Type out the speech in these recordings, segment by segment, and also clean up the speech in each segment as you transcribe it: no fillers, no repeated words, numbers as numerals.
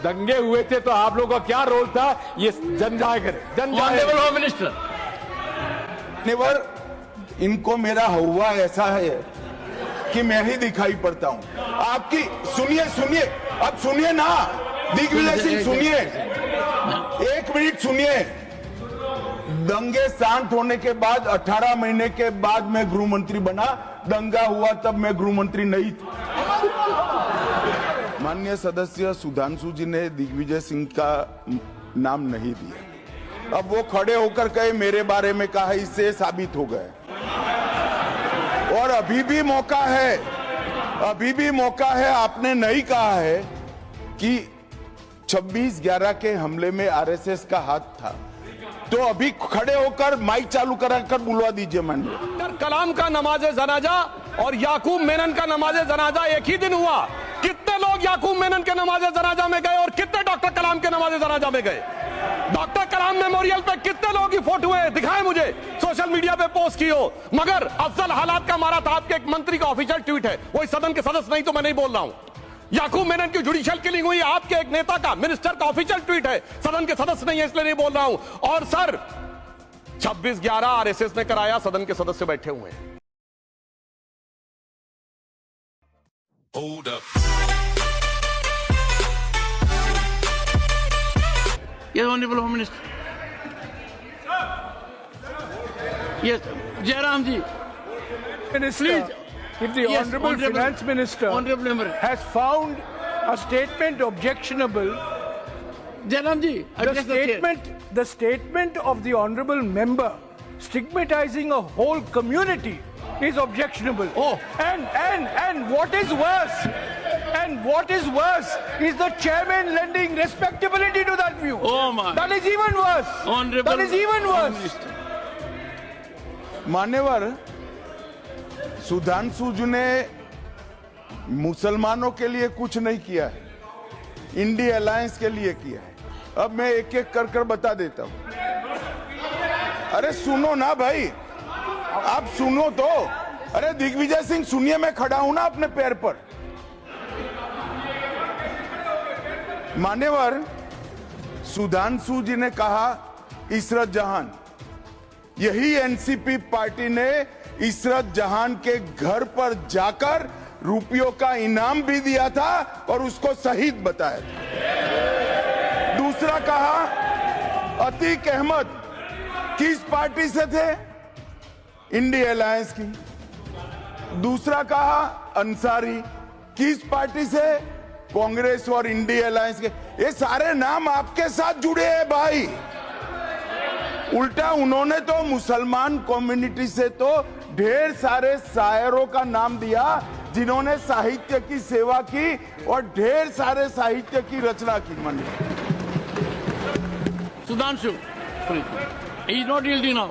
दंगे हुए थे तो आप लोगों का क्या रोल था, ये जन जाए करे। ऑनरेबल होम मिनिस्टर, नेवर इनको मेरा हुआ ऐसा है कि मैं ही दिखाई पड़ता हूं आपकी। सुनिए सुनिए, अब सुनिए ना दिग्विजय सिंह, सुनिए 1 मिनट सुनिए। दंगे शांत होने के बाद 18 महीने के बाद मैं गृह मंत्री बना, दंगा हुआ तब मैं गृह मंत्री नहीं था। माननीय सदस्य सुधांशु जी ने दिग्विजय सिंह का नाम नहीं दिया, अब वो खड़े होकर कहे मेरे बारे में कहा, इससे साबित हो गए। और अभी भी मौका है, अभी भी मौका है। आपने नहीं कहा है कि 26/11 के हमले में आरएसएस का हाथ था, तो अभी खड़े होकर माइक चालू कराकर बुलवा दीजिए। माननीय डॉक्टर कलाम का नमाजे जनाजा और याकूब मेनन का नमाजे जनाजा एक ही दिन हुआ। कितने लोग याकूब मेनन के नमाजे जनाजा में गए और कितने डॉक्टर कलाम के नमाजे जनाजा में गए? डॉक्टर कलाम मेमोरियल पे कितने लोगों की फोटो है, दिखाएं मुझे, सोशल मीडिया पे पोस्ट की हो। मगर अफजल हालात का मारा था, आपके एक मंत्री का ऑफिशियल ट्वीट है, वो इस सदन के सदस्य नहीं, तो मैं नहीं बोल रहा हूं। याकूब मेनन की जुडिशियल किलिंग हुई, आपके एक नेता का, मिनिस्टर का ऑफिशियल ट्वीट है, सदन के सदस्य नहीं है, इसलिए नहीं बोल रहा हूं। और सर 26/11 आरएसएस ने कराया, सदन के सदस्य बैठे हुए हैं। Hold up. yes, honourable home minister, yes, Jairam ji, Minister, Please. if the Yes, Honorable Honorable- Finance Minister Honorable Member. has found a statement objectionable, Jairam ji, the statement of the Honorable Member stigmatizing a whole community is objectionable. Oh. And what is worse, is the chairman lending respectability to that view. Oh my. That is even worse. Honorable That is even Home worse. Minister. मान्यवर सुधांशु जी ने मुसलमानों के लिए कुछ नहीं किया है, India alliance के लिए किया है। अब मैं एक एक कर कर बता देता हूं। अरे सुनो ना भाई, आप सुनो तो। अरे दिग्विजय सिंह सुनिए, मैं खड़ा हूं ना अपने पैर पर। मान्यवर सुधांशु जी ने कहा इशरत जहां, यही एनसीपी पार्टी ने इशरत जहां के घर पर जाकर रुपयों का इनाम भी दिया था और उसको शहीद बताया था। दूसरा कहा अतीक अहमद किस पार्टी से थे? इंडिया अलायंस की। दूसरा कहा अंसारी किस पार्टी से? कांग्रेस और इंडिया अलायंस के। ये सारे नाम आपके साथ जुड़े हैं भाई। उल्टा उन्होंने तो मुसलमान कम्युनिटी से तो ढेर सारे शायरों का नाम दिया जिन्होंने साहित्य की सेवा की और ढेर सारे साहित्य की रचना की। मन Sudhanshu, he is not yielding now.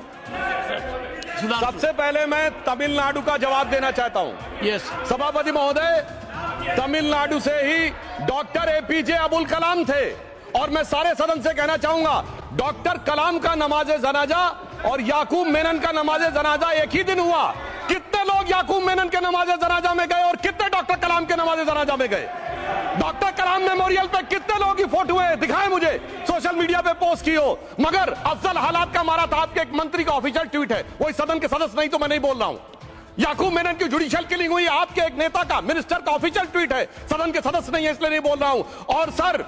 Sudhanshu, सबसे पहले मैं तमिलनाडु का जवाब देना चाहता हूं। yes, सभापति महोदय, तमिलनाडु से ही डॉक्टर एपीजे अब्दुल कलाम थे और मैं सारे सदन से कहना चाहूंगा, डॉक्टर कलाम का नमाजे जनाजा और याकूब मेनन का नमाजे जनाजा एक ही दिन हुआ। कितने लोग याकूब मेनन के नमाजे जनाजा में गए और कितने डॉक्टर कलाम के नमाजे जनाजा में गए? डॉक्टर कलाम मेमोरियल पे कितने लोगों की फोटो है, दिखाएं मुझे, सोशल मीडिया पे पोस्ट की हो। मगर अफजल हालात का मारा था, आपके एक मंत्री का ऑफिशियल ट्वीट है, वो इस सदन के सदस्य नहीं, तो मैं नहीं बोल रहा हूं। याकूब मेनन की जुडिशियल किलिंग हुई, आपके एक नेता का, मिनिस्टर का ऑफिशियल ट्वीट है, सदन के सदस्य नहीं है, इसलिए नहीं बोल रहा हूं। और सर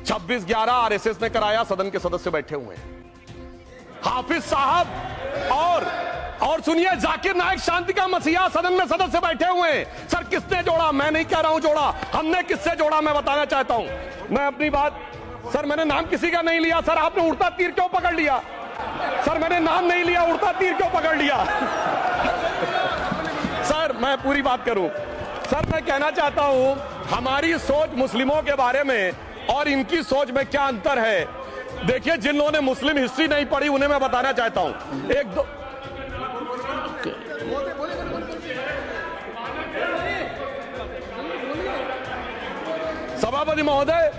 26/11 आरएसएस ने कराया, सदन के सदस्य बैठे हुए हैं। हाफिज साहब और सुनिए, जाकिर नायक शांति का मसीहा सदन में सदस्य बैठे हुए हैं। सर किसने जोड़ा? मैं नहीं कह रहा हूं जोड़ा, हमने किससे जोड़ा मैं बताना चाहता हूं। मैं अपनी बात, सर मैंने नाम किसी का नहीं लिया। सर आपने उड़ता तीर क्यों पकड़ लिया? सर मैंने नाम नहीं लिया, उड़ता तीर क्यों पकड़ लिया? सर मैं पूरी बात करूं। सर मैं कहना चाहता हूं, हमारी सोच मुस्लिमों के बारे में और इनकी सोच में क्या अंतर है। देखिए, जिन लोगों ने मुस्लिम हिस्ट्री नहीं पढ़ी उन्हें मैं बताना चाहता हूं। एक दो सभापति महोदय,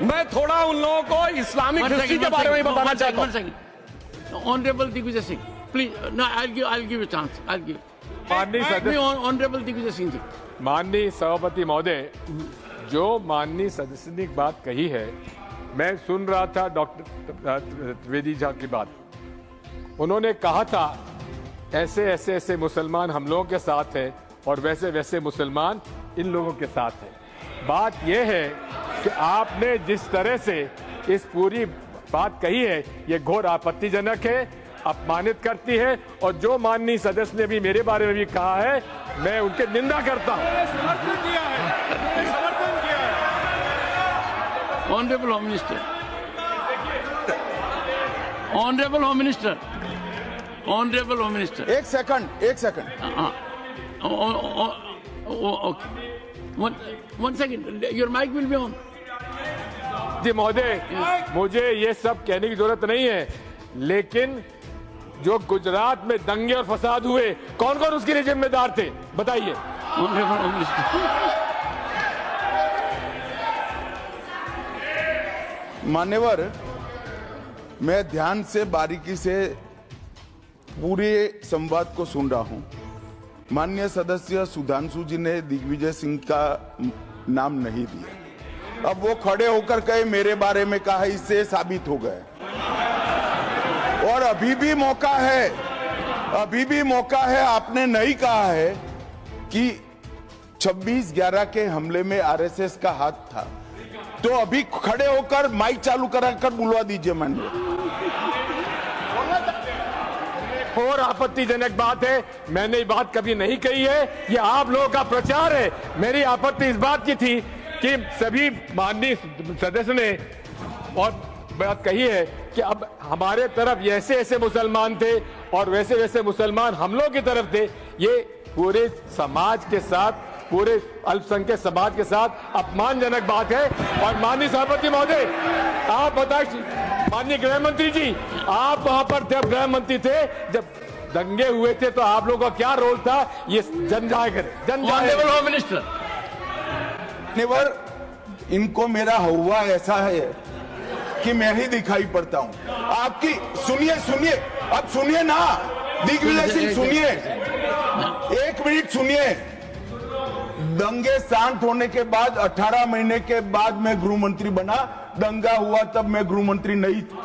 मैं थोड़ा उन लोगों को इस्लामिक हिस्ट्री के बारे में बताना चाहता हूं। Honourable Digvijaya Singh, please, no, I'll give you a chance. I'll give. माननीय ऑनरेबल दिग्विजय सिंह जी, माननीय सभापति महोदय, जो माननीय सदस्य ने एक बात कही है, मैं सुन रहा था डॉक्टर त्रिवेदी जी की बात। उन्होंने कहा था ऐसे ऐसे ऐसे मुसलमान हम लोगों के साथ हैं और वैसे वैसे मुसलमान इन लोगों के साथ हैं। बात यह है कि आपने जिस तरह से इस पूरी बात कही है ये घोर आपत्तिजनक है, अपमानित करती है, और जो माननीय सदस्य ने भी मेरे बारे में भी कहा है मैं उनकी निंदा करता हूं। Honourable home minister, honourable home minister, honourable home minister, एक second okay, one second, your mic will be on. जी महोदय, मुझे ये सब कहने की जरूरत नहीं है, लेकिन जो गुजरात में दंगे और फसाद हुए कौन कौन उसके लिए जिम्मेदार थे बताइए। ऑनरेबल होम मिनिस्टर, मान्यवर, मैं ध्यान से बारीकी से पूरे संवाद को सुन रहा हूं। माननीय सदस्य सुधांशु जी ने दिग्विजय सिंह का नाम नहीं दिया। अब वो खड़े होकर कहे मेरे बारे में कहा, इससे साबित हो गए। और अभी भी मौका है, अभी भी मौका है। आपने नहीं कहा है कि 26/11 के हमले में आरएसएस का हाथ था, तो अभी खड़े होकर माइक चालू कराकर बुलवा दीजिए माननीय। और आपत्तिजनक बात है, मैंने ये बात कभी नहीं कही है, ये आप लोगों का प्रचार है। मेरी आपत्ति इस बात की थी कि सभी माननीय सदस्य ने और बात कही है कि अब हमारे तरफ ऐसे ऐसे मुसलमान थे और वैसे वैसे मुसलमान हम लोगों की तरफ थे। ये पूरे समाज के साथ, पूरे अल्पसंख्यक समाज के साथ अपमानजनक बात है। और माननीय सभापति महोदय, आप बताइए, माननीय गृह मंत्री जी, आप वहां पर थे, गृह मंत्री थे जब दंगे हुए थे, तो आप लोगों का क्या रोल था ये जन जाहिर है। ऑनरेबल होम मिनिस्टर, नेवर, इनको मेरा हुआ ऐसा है कि मैं ही दिखाई पड़ता हूं। आपकी सुनिए, अब सुनिए ना दिग्विजय सिंह, सुनिए, 1 मिनट सुनिए। दंगे शांत होने के बाद 18 महीने के बाद मैं गृह मंत्री बना। दंगा हुआ तब मैं गृह मंत्री नहीं था।